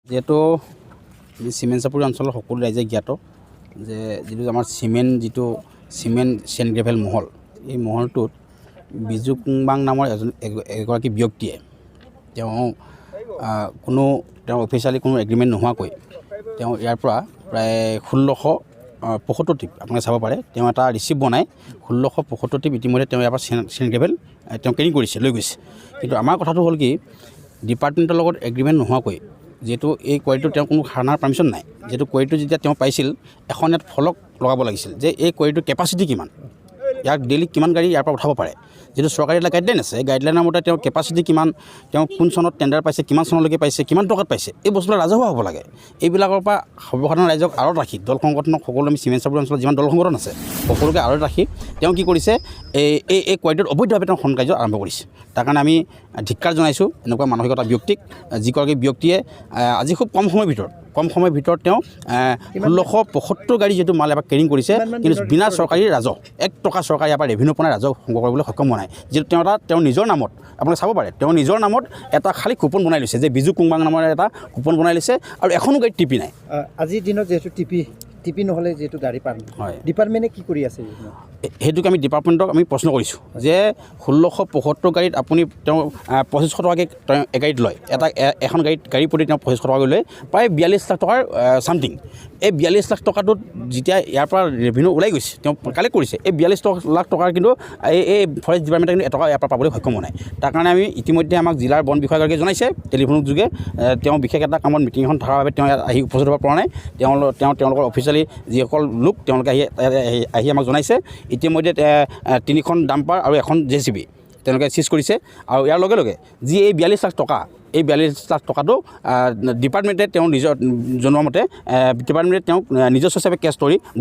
যেহেতু চিমেণ্ট চাপৰি অঞ্চলৰ সকলো ৰাইজে জ্ঞাত যে যিটো আমাৰ চিমেণ্ট চেণ্ড গ্ৰেভেল মহল, এই মহলটোত বিজু কুংবাং নামৰ এগৰাকী ব্যক্তিয়ে তেওঁ অফিচিয়েলি কোনো এগ্ৰিমেণ্ট নোহোৱাকৈ তেওঁ ইয়াৰ পৰা প্ৰায় 1675 টিপ আপোনালোকে চাব পাৰে। তেওঁ এটা ৰিচিপ্ট বনাই 1675 টিপ ইতিমধ্যে তেওঁ ইয়াৰ পৰা চেণ্ড গ্ৰেভেল তেওঁ কেৰি কৰিছে, লৈ গৈছে। কিন্তু আমাৰ কথাটো হ'ল কি, ডিপাৰ্টমেণ্টৰ লগত এগ্ৰিমেণ্ট নোহোৱাকৈ যিহেতু এই কোৱাৰিটো তেওঁ কোনো খানাৰ পাৰ্মিশ্যন নাই, যিহেতু কোৱাৰিটো যেতিয়া তেওঁ পাইছিল এখন ইয়াত ফলক লগাব লাগিছিল যে এই কোৱাৰিটোৰ কেপাচিটি কিমান, ইয়াক ডেইলি কিমান গাড়ী ইয়াৰ পৰা উঠাব পাৰে। যিটো চৰকাৰী এটা গাইডলাইন আছে, এই গাইডলাইনৰ মতে তেওঁ কেপাচিটি কিমান, তেওঁ কোন চনত টেণ্ডাৰ পাইছে, কিমান চনলৈকে পাইছে, কিমান টকাত পাইছে, এই বস্তুবিলাক ৰাজহুৱা হ'ব লাগে। এইবিলাকৰ পৰা সৰ্বসাধাৰণ ৰাইজক আঁৰত ৰাখি দল সংগঠনক সকলো আমি চিমেণ্ট চাপৰি অঞ্চলত যিমান দল সংগঠন আছে সকলোকে আঁৰত ৰাখি তেওঁ কি কৰিছে, এই কোৱাৰিটোত অবৈধভাৱে তেওঁ খনন কাৰ্য আৰম্ভ কৰিছে। তাৰ কাৰণে আমি ধিক্কাৰ জনাইছোঁ এনেকুৱা মানসিকতা ব্যক্তিক, যিগৰাকী ব্যক্তিয়ে আজি খুব কম সময়ৰ ভিতৰত তেওঁ 1675 গাড়ী যিটো মাল এবাৰ কেৰিং কৰিছে, কিন্তু বিনা চৰকাৰী ৰাজহ, 1 টকা চৰকাৰী ইয়াৰ পৰা ৰেভিনিউ পোৱা ৰাজহ সংগ্ৰহ কৰিবলৈ সক্ষম হোৱা নাই। যিহেতু তেওঁ নিজৰ নামত আপোনালোকে চাব পাৰে, তেওঁ নিজৰ নামত এটা খালী কুপন বনাই লৈছে যে বিজু কুংবাং নামৰ এটা কুপন বনাই লৈছে, আৰু এখনো গাড়ীত টিপি নাই। আজিৰ দিনত যিহেতু টিপি নহ'লে যিহেতু গাড়ী পাম, হয়, ডিপাৰ্টমেণ্টে কি কৰি আছে? সেইটোকে আমি ডিপাৰ্টমেণ্টক আমি প্ৰশ্ন কৰিছোঁ যে 1675 গাড়ীত আপুনি তেওঁ 2500 টকাকৈ তেওঁ এগাড়ীত লয়, এখন গাড়ী প্ৰতি তেওঁ 2500 টকাকৈ লয়, প্ৰায় 42 লাখ টকাৰ ছামথিং। এই 42 লাখ টকাটোত যেতিয়া ইয়াৰ পৰা ৰেভিনিউ ওলাই গৈছে, তেওঁ কালেক্ট কৰিছে, এই 42 লাখ টকাৰ কিন্তু এই ফৰেষ্ট ডিপাৰ্টমেণ্টে কিন্তু এটকা ইয়াৰ পৰা পাবলৈ সক্ষম হোৱা নাই। তাৰ কাৰণে আমি ইতিমধ্যে আমাক জিলাৰ বন বিষয়াগৰাকীয়ে জনাইছে টেলিফোনৰ যোগে, তেওঁ বিশেষ এটা কামত মিটিং এখন থকাৰ বাবে তেওঁ ইয়াত আহি উপস্থিত হ'ব পৰা নাই। তেওঁলোকৰ অফিচিয়েলি যিসকল লোক তেওঁলোকে আহি আমাক জনাইছে, ইতিমধ্যে 3খন ডাম্পাৰ আৰু এখন JCB তেওঁলোকে চিজ কৰিছে। আৰু ইয়াৰ লগে লগে যি এই 42 লাখ টকা, এই 42 লাখ টকাটো ডিপাৰ্টমেণ্টে তেওঁ নিজৰ জনোৱা মতে ডিপাৰ্টমেণ্টে তেওঁক নিজস্ব হিচাপে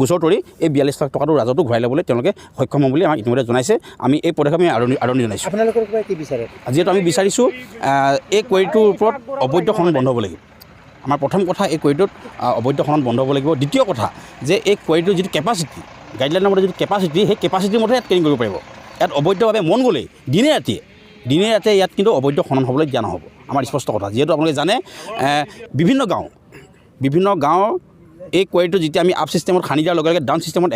গোচৰ তৰি এই 42 লাখ টকাটো ৰাজহটো ঘূৰাই ল'বলৈ তেওঁলোকে সক্ষম হ'ব বুলি আমাক ইতিমধ্যে জনাইছে। আমি এই পদক্ষেপ আদৰণি জনাইছোঁ। আপোনালোকৰ পৰা কি বিচাৰে? যিহেতু আমি বিচাৰিছোঁ এই কোৱাৰিটোৰ ওপৰত অবৈধ খনন বন্ধ হ'ব লাগিব। আমাৰ প্ৰথম কথা, এই কোৱাৰিটোত অবৈধ খনন বন্ধ হ'ব লাগিব। দ্বিতীয় কথা যে এই কোৱাৰিটোৰ যিটো কেপাচিটি, গাইডলাইনৰ মতে যিটো কেপাচিটি, সেই কেপাচিটিৰ মতে ইয়াত কেৰিং কৰিব পাৰিব। ইয়াত অবৈধভাৱে মন গ'লেই দিনে ৰাতিয়ে ইয়াত কিন্তু অবৈধ খনন হ'বলৈ দিয়া নহ'ব, আমাৰ স্পষ্ট কথা। যিহেতু আপোনালোকে জানে বিভিন্ন গাঁৱৰ এই কোৱাৰিটো যেতিয়া আমি আপ ছিষ্টেমত খান্দি দিয়াৰ লগে লগে ডাউন ছিষ্টেমত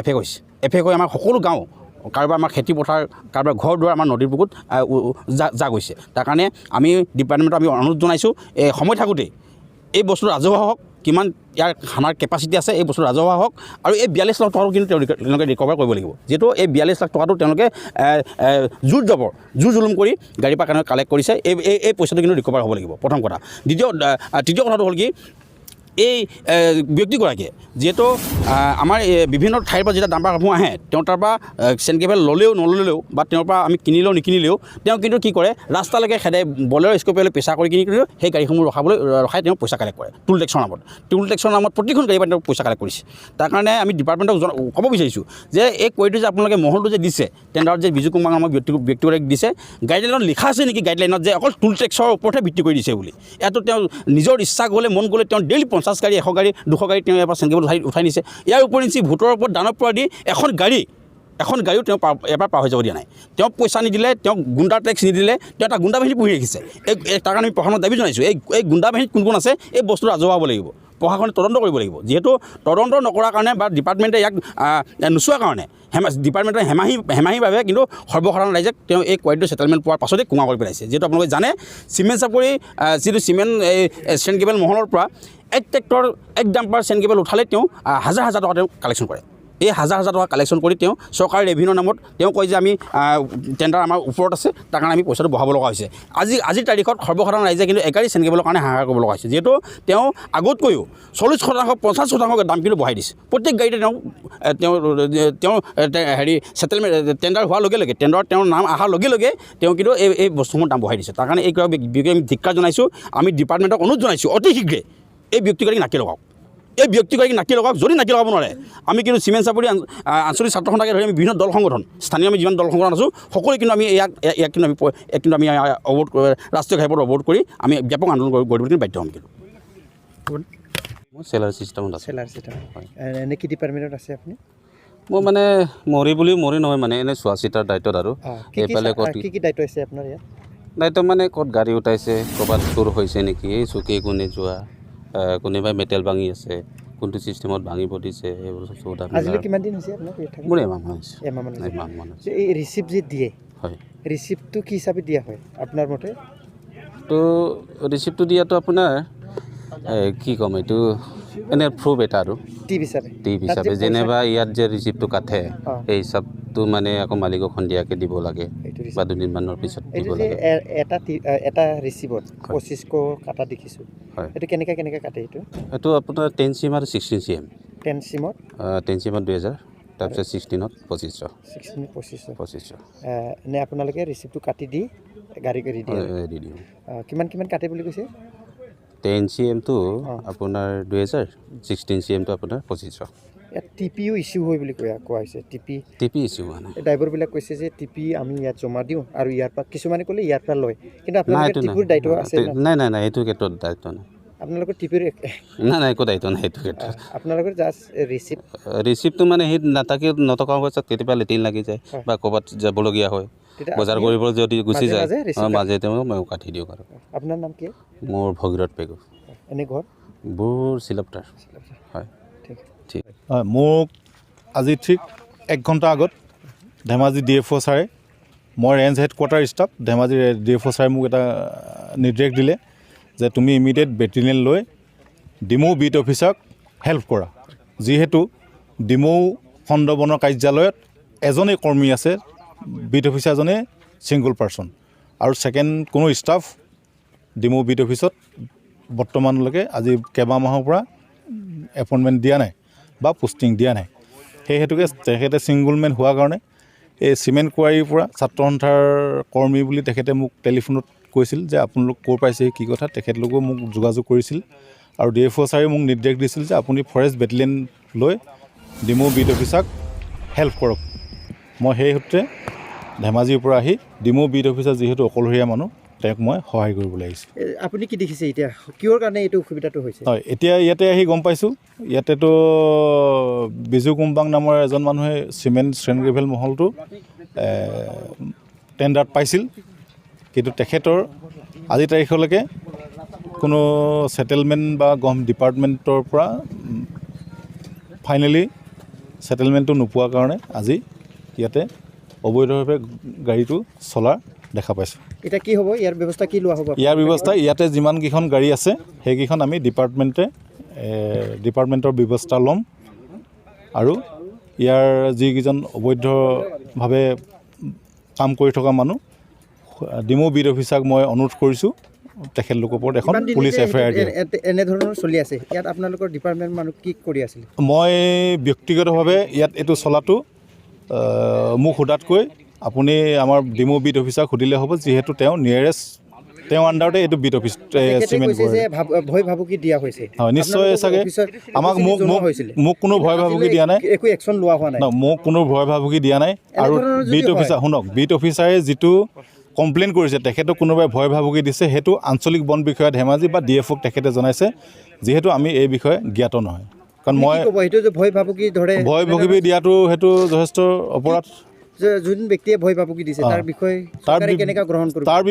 এফেক্ট হৈ আমাৰ সকলো গাঁও, কাৰোবাৰ আমাৰ খেতি পথাৰ, কাৰোবাৰ ঘৰ দুৱাৰ আমাৰ নদীৰ বুকুত যা গৈছে। তাৰ কাৰণে আমি ডিপাৰ্টমেণ্টক আমি অনুৰোধ জনাইছোঁ, সময় থাকোঁতেই এই বস্তু ৰাজহুৱা হওক, কিমান ইয়াৰ খানাৰ কেপাচিটি আছে এই বস্তু ৰাজহুৱা হওক, আৰু এই 42 লাখ টকাটো কিন্তু তেওঁলোকে ৰিকভাৰ কৰিব লাগিব। যিহেতু এই 42 লাখ টকাটো তেওঁলোকে জোৰ জুলুম কৰি গাড়ীৰ পৰা কালেক্ট কৰিছে, এই পইচাটো কিন্তু ৰিকভাৰ হ'ব লাগিব, প্ৰথম কথা। তৃতীয় কথাটো হ'ল কি, এই ব্যক্তিগৰাকীয়ে যিহেতু আমাৰ বিভিন্ন ঠাইৰ পৰা যেতিয়া ডাম্পাৰসমূহ আহে, তেওঁ তাৰ পৰা চেণ্ড গ্ৰেভেল ল'লেও নল'লেও বা তেওঁৰ পৰা আমি কিনিলেও নিকিনিলেও তেওঁ কিন্তু কি কৰে, ৰাস্তালৈকে খেদাই বলেৰ' স্কৰ্পিঅ'লৈ পেচা কৰি কিনি সেই গাড়ীসমূহ ৰখাই তেওঁ পইচা কালেক্ট কৰে টোল টেক্সৰ নামত প্ৰতিখন গাড়ীৰ পৰা তেওঁ পইচা কালেক্ট কৰিছে। তাৰ কাৰণে আমি ডিপাৰ্টমেণ্টক ক'ব বিচাৰিছোঁ যে এই কোৱাৰিটো যে আপোনালোকে মহলটো যে দিছে, টেণ্ডাৰত যে বিজু কুংবাং নামৰ ব্যক্তিগৰাকীক দিছে, গাইডলাইনত লিখা আছে নেকি গাইডলাইনত যে অকল টোল টেক্সৰ ওপৰতহে ভিত্তি কৰি দিছে বুলি? ইয়াতো তেওঁ নিজৰ ইচ্ছা গ'লে মন গ'লে তেওঁ ডেইলি 50 গাড়ী, 100 গাড়ী, 200 গাড়ী তেওঁ ইয়াৰ পৰা চেণ্ড গ্ৰেভেল উঠাই নিছে। ইয়াৰ উপৰিঞ্চি ভোটৰ ওপৰত দানৰ পৰা দি এখন গাড়ীও তেওঁ এবাৰ পাৰ হৈ যাব দিয়া নাই। তেওঁ পইচা নিদিলে, তেওঁ গুণ্ডা টেক্স নিদিলে, তেওঁ এটা গুণ্ডা বাহিনী পুহি ৰাখিছে। তাৰ কাৰণে আমি প্ৰশাসনক দাবী জনাইছোঁ, এই গুণ্ডা বাহিনীত কোন আছে, এই বস্তু ৰাজহুৱা হ'ব লাগিব, প্ৰশাসনে তদন্ত কৰিব লাগিব। যিহেতু তদন্ত নকৰাৰ কাৰণে বা ডিপাৰ্টমেণ্টে ইয়াক নোচোৱাৰ কাৰণে ডিপাৰ্টমেণ্টে হেমাহিভাৱে কিন্তু সৰ্বসাধাৰণ ৰাইজে তেওঁ এই কোৱাৰিটো ছেটেলমেণ্ট পোৱাৰ পাছতে কোঙা কৰি পেলাইছে। যিহেতু আপোনালোকে জানে চিমেণ্ট চাপৰি যিটো চিমেণ্ট চেণ্ড গ্ৰেভেল মহলৰ পৰা 1 ট্ৰেক্টৰ 1 ডাম্পাৰ চেণ্ড গ্ৰেভেল উঠালে তেওঁ হাজাৰ টকা তেওঁ কালেকশ্যন কৰে। এই হাজাৰ টকা কালেকশ্যন কৰি তেওঁ চৰকাৰী ৰেভিনিউৰ নামত তেওঁ কয় যে আমি টেণ্ডাৰ আমাৰ ওপৰত আছে, তাৰ কাৰণে আমি পইচাটো বঢ়াব লগা হৈছে। আজিৰ তাৰিখত সৰ্বসাধাৰণ ৰাইজে কিন্তু এগাড়ী চেণ্ড গ্ৰেভেলৰ কাৰণে হাহাকাৰ কৰিব লগা হৈছে। যিহেতু তেওঁ আগতকৈও 40%, 50% দাম কিন্তু বঢ়াই দিছে। প্ৰত্যেক গাড়ীতে তেওঁ ছেটেলমেণ্ট টেণ্ডাৰ হোৱাৰ লগে লগে, টেণ্ডাৰত তেওঁৰ নাম অহাৰ লগে লগে তেওঁ কিন্তু এই বস্তুসমূহৰ দাম বঢ়াই দিছে। তাৰ কাৰণে এই বিষয়ে আমি ধিক্কাৰ জনাইছোঁ। আমি ডিপাৰ্টমেণ্টক অনুৰোধ জনাইছোঁ অতি শীঘ্ৰে এই ব্যক্তিগৰাকীক নাকি লগাওক, যদি নাকি লগাব নোৱাৰে আমি কিন্তু চিমেণ্ট চাপৰি আঞ্চলিক ছাত্ৰ সন্থাকে ধৰি আমি বিভিন্ন দল সংগঠন, স্থানীয় আমি যিমান দল সংগঠন আছোঁ সকলোৱে কিন্তু আমি ইয়াক কিন্তু আমি ৰাষ্ট্ৰীয় ঘাইপথত অৱৰোধ কৰি আমি ব্যাপক আন্দোলন কৰিবলৈ কিন্তু বাধ্য হ'ম। কিন্তু মই চেলাৰ ছিষ্টেমত আছোঁ। এনে কি ডিপাৰ্টমেণ্টত আছে আপুনি? মই মানে মৰি নহয়, মানে এনে চোৱা চিতাৰ দায়িত্বত। আৰু এইফালে কি দায়িত্ব আছে আপোনাৰ ইয়াত? দায়িত্ব মানে ক'ত গাড়ী উঠাইছে, ক'ৰবাত চুৰ হৈছে নেকি, এই চুকে কোণে যোৱা, কোনোবাই মেটেল ভাঙি আছে, কোনটো ছিষ্টেমত ভাঙিব দিছে, এইবোৰ চব আজিলৈ কিমান দিন হৈছে আপোনাৰ ইয়াত থাকি? মোৰ এমাহমান হৈছে। এমাহমান হৈছে। এমাহমান হৈছে। এই ৰিচিপ্ট যে দিয়ে, হয়, ৰিচিপ্টটো কি হিচাপে দিয়া হয় আপোনাৰ মতে? তো ৰিচিপ্টটো দিয়াটো আপোনাৰ কি ক'ম, এইটো এনে প্ৰুফ এটা আৰু টিপ হিচাপে টিপ তাত যে হিচাপে যেনিবা ইয়াত যে ৰিচিপ্টটো কাটে অঁ। সেই হিচাপটো মানে আকৌ মালিকক সন্ধিয়াকৈ দিব লাগে এইটো বা ৰিচিপ্ট। 2 দিনমানৰ পিছত দিব এইটো যে লাগে। এটা ৰিচিপ্টত 2500 কাটা দেখিছোঁ, হয়, এইটো কেনেকৈ কাটে এইটো? এইটো আপোনাৰ 10 CM আৰু 16 CM। 10 চিমত 10 CM 2000, তাৰপিছত 16ত 2500। 2500 2500 নে আপোনালোকে ৰিচিপ্টটো কাটি দি গাড়ী কৰি দিয়ে? দি দিওঁ। কিমান কাটে বুলি কৈছে? 10 CMটো অঁ। আপোনাৰ 2000, 16 CMটো আপোনাৰ 2500। ইয়াত টিপিও ইছ্যু হয় বুলি কোৱা হৈছে। টিপি ইছ্যু হোৱা নাই। ড্ৰাইভাৰবিলাক কৈছে যে টিপি আমি ইয়াত জমা দিওঁ আৰু ইয়াৰ পৰা কিছুমানে ক'লে ইয়াৰ পৰা লয়, কিন্তু নাই, আপোনালোকে এইটো টিপিৰ দায়িত্ব আছে ন? নাই, এইটো ক্ষেত্ৰত দায়িত্ব নাই। আপোনালোকৰ টিপিৰ নাই, একো দায়িত্ব নাই এইটো ক্ষেত্ৰত। আপোনালোকৰ জাষ্ট ৰিচিপ্ট ৰিচিপ্টটো মানে সেই নথকা অৱস্থাত কেতিয়াবা লেট্ৰিন লাগি যায় হয়। বা ক'ৰবাত যাবলগীয়া হয়, তেতিয়া বজাৰ আপুনি কৰিবলৈ যদি গুচি যায়, মাজে receipt মাজে মই কাটি দিওঁ আৰু। আপোনাৰ নাম কি? মোৰ ভগীৰথ পেগু, এনে ঘৰ? বোৰ চিলপটাৰ। হয়, ঠিক ঠিক। হয়, মোক আজি ঠিক 1 ঘণ্টা আগত ধেমাজি DFO ছাৰে, মই range headquarter staff, Dhemaji DFO ছাৰে মোক এটা নিৰ্দেশ দিলে যে তুমি ইমিডিয়েট বেটেলিয়ন লৈ ডিমৌ বিট অফিচাৰক হেল্প কৰা। যিহেতু ডিমৌ খণ্ড বনৰ কাৰ্যালয়ত এজনেই কৰ্মী আছে, বিট অফিচাৰজনে ছিংগল পাৰ্চন, আৰু ছেকেণ্ড কোনো ষ্টাফ ডিমৌ বিট অফিচত বৰ্তমানলৈকে আজি কেইবামাহৰ পৰা এপইণ্টমেণ্ট দিয়া নাই বা পোষ্টিং দিয়া নাই। সেই হেতুকে তেখেতে ছিংগল মেন হোৱাৰ কাৰণে এই চিমেণ্ট কোৱাৰীৰ পৰা ছাত্ৰ সন্থাৰ কৰ্মী বুলি তেখেতে মোক টেলিফোনত কৈছিল যে আপোনালোক ক'ৰ পাইছে কি কথা। তেখেতলোকেও মোক যোগাযোগ কৰিছিল আৰু DFO ছাৰে মোক নিৰ্দেশ দিছিল যে আপুনি ফৰেষ্ট বেটেলিয়ন লৈ ডিমৌ বিট অফিচাৰক হেল্প কৰক। মই সেই সূত্ৰে ধেমাজিৰ পৰা আহি ডিমৌ বিট অফিচাৰ যিহেতু অকলশৰীয়া মানুহ, তেওঁক মই সহায় কৰিবলৈ আহিছোঁ। আপুনি কি দেখিছে এতিয়া, কিহৰ কাৰণে এইটো অসুবিধাটো হৈছে? হয়, এতিয়া ইয়াতে আহি গম পাইছোঁ, ইয়াতেতো বিজু কুম্বাং নামৰ এজন মানুহে চিমেণ্ট ষ্ট্ৰেণ্ড গ্ৰেভেল মহলটো টেণ্ডাৰত পাইছিল, কিন্তু তেখেতৰ আজি তাৰিখলৈকে কোনো ছেটেলমেণ্ট বা ডিপাৰ্টমেণ্টৰ পৰা ফাইনেলি ছেটেলমেণ্টটো নোপোৱাৰ কাৰণে আজি ইয়াতে অবৈধভাৱে গাড়ীটো চলাৰ দেখা পাইছোঁ। এতিয়া কি হ'ব, ইয়াৰ ব্যৱস্থা কি লোৱা হ'ব? ইয়াৰ ব্যৱস্থা ইয়াতে যিমানকেইখন গাড়ী আছে সেইকেইখন আমি ডিপাৰ্টমেণ্টৰ ব্যৱস্থা ল'ম, আৰু ইয়াৰ যিকেইজন অবৈধভাৱে কাম কৰি থকা মানুহ, ডিমৌ বিট অফিচাৰক মই অনুৰোধ কৰিছোঁ তেখেতলোকৰ ওপৰত এখন পুলিচ FIR দিয়ে। এনেধৰণৰ চলি আছে ইয়াত আপোনালোকৰ ডিপাৰ্টমেণ্ট মানুহ কি কৰি আছিলে? মই ব্যক্তিগতভাৱে ইয়াত এইটো চলাটো মোক সোধাতকৈ আপুনি আমাৰ ডিমৌ বিট অফিচাৰক সুধিলে হ'ব, যিহেতু তেওঁ নিয়েৰেষ্ট, তেওঁ আণ্ডাৰতে এইটো বিট অফিচ চিমেণ্ট কৈছে যে ভয় ভাবুকি দিয়া হৈছে। হয়, নিশ্চয় চাগে আমাক মোক কোনো ভয় ভাবুকি দিয়া নাই, একো একশ্যন লোৱা হোৱা নাই। মোক কোনো ভয় ভাবুকি দিয়া নাই। আৰু বিট অফিচাৰ শুনক, বিট অফিচাৰে যিটো কমপ্লেইন কৰিছে, তেখেতক কোনোবাই ভয় ভাবুকি দিছে, সেইটো আঞ্চলিক বন বিষয়া ধেমাজি বা DFOক তেখেতে জনাইছে, যিহেতু আমি এই বিষয়ে জ্ঞাত নহয়। কাৰণ মই ভয় ভাবুকি ধৰে, ভয় ভাবুকি দিয়াটো সেইটো যথেষ্ট অপৰাধ। যোন ব্যক্তিয়ে ভয় ভাবুকি দিছে তাৰ বিষয়ে কেনেকৈ গ্ৰহণ কৰিব? তাৰ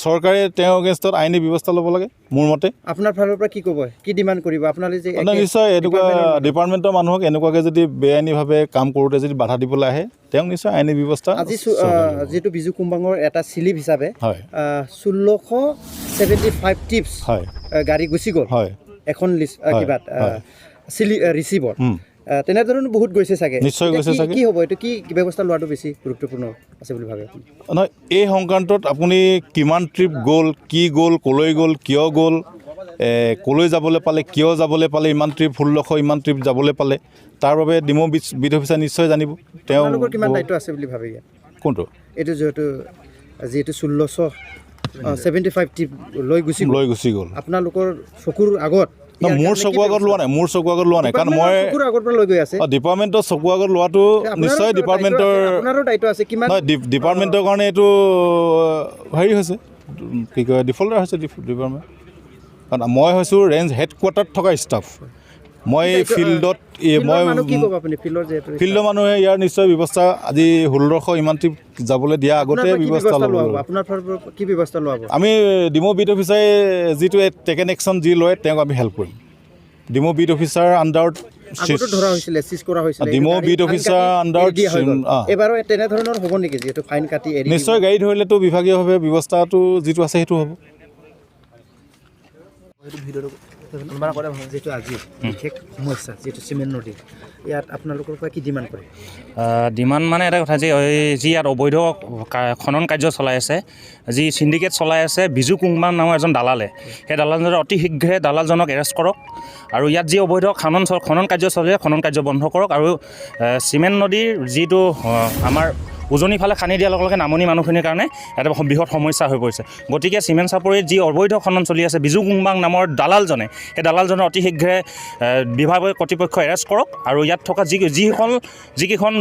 চৰকাৰে তেওঁৰ এগেইনষ্টত আইনী ব্যৱস্থা ল'ব লাগে মোৰ মতে। আপোনাৰ ফালৰ পৰা কি ক'ব, কি ডিমাণ্ড কৰিব আপোনালোকে? যে নিশ্চয় এনেকুৱা ডিপাৰ্টমেণ্টৰ মানুহক এনেকুৱাকৈ যদি বেআইনীভাৱে কাম কৰোঁতে যদি বাধা দিবলৈ আহে, তেওঁক নিশ্চয় আইনী ব্যৱস্থা। আজি যিটো বিজু কুম্বাঙৰ এটা স্লিপ হিচাপে হয় 1675 টিপছ হয় গাড়ী গুচি গ'ল, হয় এখন কিবা ৰিচিভত তেনেধৰণে বহুত গৈছে চাগে। নিশ্চয় গৈছে চাগে। কি হ'ব, এইটো কি ব্যৱস্থা লোৱাটো বেছি গুৰুত্বপূৰ্ণ আছে বুলি ভাবে আপুনি? নহয়, এই সংক্ৰান্তত আপুনি কিমান ট্ৰিপ গ'ল, কি গ'ল, ক'লৈ গ'ল, কিয় গ'ল, ক'লৈ যাবলৈ পালে, কিয় যাবলৈ পালে, ইমান ট্ৰিপ 1600 ইমান ট্ৰিপ যাবলৈ পালে, তাৰ বাবে ডিমৌ বিট অফিচাৰ নিশ্চয় জানিব। তেওঁলোকৰ কিমান দায়িত্ব আছে বুলি ভাবে ইয়াত? কোনটো? এইটো যিহেতু 1675 ট্ৰিপ লৈ গুচি গ'ল আপোনালোকৰ চকুৰ আগত। মোৰ চকুৰ আগত লোৱা নাই, কাৰণ মই ডিপাৰ্টমেণ্টৰ চকুৰ আগত লোৱাটো নিশ্চয় ডিপাৰ্টমেণ্টৰ দায়িত্ব আছে। নহয়, ডিপাৰ্টমেণ্টৰ কাৰণে এইটো হেৰি হৈছে, কি কয়, ডিফল্টাৰ হৈছে ডিপাৰ্টমেণ্ট। কাৰণ মই হৈছোঁ ৰেঞ্জ হেডকোৱাৰ্টাৰত থকা ষ্টাফ, মই ফিল্ডত মই মানুহ কি ক'ব আপুনি ফিল্ডৰ যিহেতু ফিল্ডৰ মানুহে ইয়াৰ নিশ্চয় ব্যৱস্থা আজি 1600 ইমান ট্ৰিপ যাবলৈ দিয়া আগতে ব্যৱস্থা ল'ব আপোনাৰ ফালৰ পৰা কি ব্যৱস্থা লোৱা হ'ব আমি ডিমো বিট অফিচাৰে যিটো টেকেন একশ্যন যি লয় তেওঁক আমি হেল্প কৰিম ডিমো বিট অফিচাৰ আণ্ডাৰত আগতো ধৰা হৈছিলে চিজ কৰা হৈছিলে ডিমো বিট অফিচাৰ আণ্ডাৰত এবাৰো তেনেধৰণৰ হ'ব নেকি যিহেতু ফাইন কাটি এৰি নিশ্চয় গাড়ী ধৰিলেতো বিভাগীয়ভাৱে ব্যৱস্থাটো যিটো আছে সেইটো হ'ব যিটো আজি বিশেষ সমস্যা যিটো চিমেণ্ট নদী ইয়াত আপোনালোকৰ পৰা কি ডিমাণ্ড কৰে ডিমাণ্ড মানে এটা কথা যে যি ইয়াত অবৈধ খনন কাৰ্য চলাই আছে যি চিণ্ডিকেট চলাই আছে বিজু কুংমান নামৰ এজন দালালে সেই দালালজনে অতি শীঘ্ৰে দালালজনক এৰেষ্ট কৰক আৰু ইয়াত যি অবৈধ খনন কাৰ্য চলে খনন কাৰ্য বন্ধ কৰক আৰু চিমেণ্ট নদীৰ যিটো আমাৰ উজনিৰ ফালে খান্দি দিয়াৰ লগে লগে নামনি মানুহখিনিৰ কাৰণে এটা বৃহৎ সমস্যা হৈ পৰিছে গতিকে চিমেণ্ট চাপৰিত যি অবৈধ খনন চলি আছে বিজু কুংবাং নামৰ দালালজনে সেই দালালজনে অতি শীঘ্ৰে বিভাগীয় কৰ্তৃপক্ষ এৰেষ্ট কৰক আৰু ইয়াত থকা যিকেইখন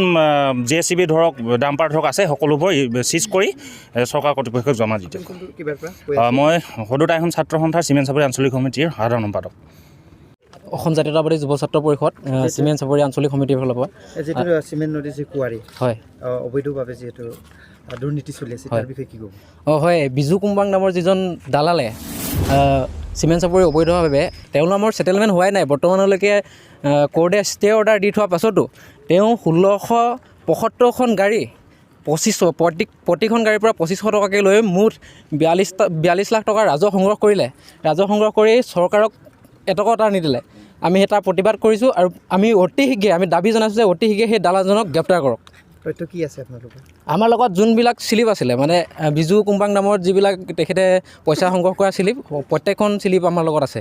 JCB ধৰক ডাম্পাৰ ধৰক আছে সকলোবোৰ চিজ কৰি চৰকাৰ কৰ্তৃপক্ষক জমা দি দিয়ক মই সদুতা এখন ছাত্ৰ সন্থাৰ চিমেণ্ট চাপৰি আঞ্চলিক সমিতিৰ সাধাৰণ সম্পাদক অসম জাতীয়তাবাদী যুৱ ছাত্ৰ পৰিষদ চিমেণ্ট চাপৰি আঞ্চলিক সমিতিৰ ফালৰ পৰা যিটো চিমেণ্ট নদী যি কুঁৱাৰী হয় অবৈধভাৱে যিহেতু দুৰ্নীতি চলি আছে তাৰ বিষয়ে কি ক'ব হয় বিজু কুম্বাং নামৰ যিজন দালালে চিমেণ্ট চাপৰি অবৈধভাৱে তেওঁৰ নামৰ ছেটেলমেণ্ট হোৱাই নাই বৰ্তমানলৈকে কোৰ্টে ষ্টে অৰ্ডাৰ দি থোৱাৰ পাছতো তেওঁ 1675খন গাড়ী প্ৰতিখন গাড়ীৰ পৰা 2500 টকাকৈ লৈ মুঠ 42 লাখ টকাৰ ৰাজহ সংগ্ৰহ কৰিলে ৰাজহ সংগ্ৰহ কৰি চৰকাৰক এটকা এটা নিদিলে আমি এটা প্ৰতিবাদ কৰিছোঁ আৰু আমি অতি শীঘ্ৰে আমি দাবী জনাইছোঁ যে অতি শীঘ্ৰে সেই দালালজনক গ্ৰেপ্তাৰ কৰক তথ্য কি আছে আপোনালোকৰ আমাৰ লগত যোনবিলাক স্লিপ আছিলে মানে বিজু কুম্বাং নামৰ যিবিলাক তেখেতে পইচা সংগ্ৰহ কৰা স্লিপ প্ৰত্যেকখন স্লিপ আমাৰ লগত আছে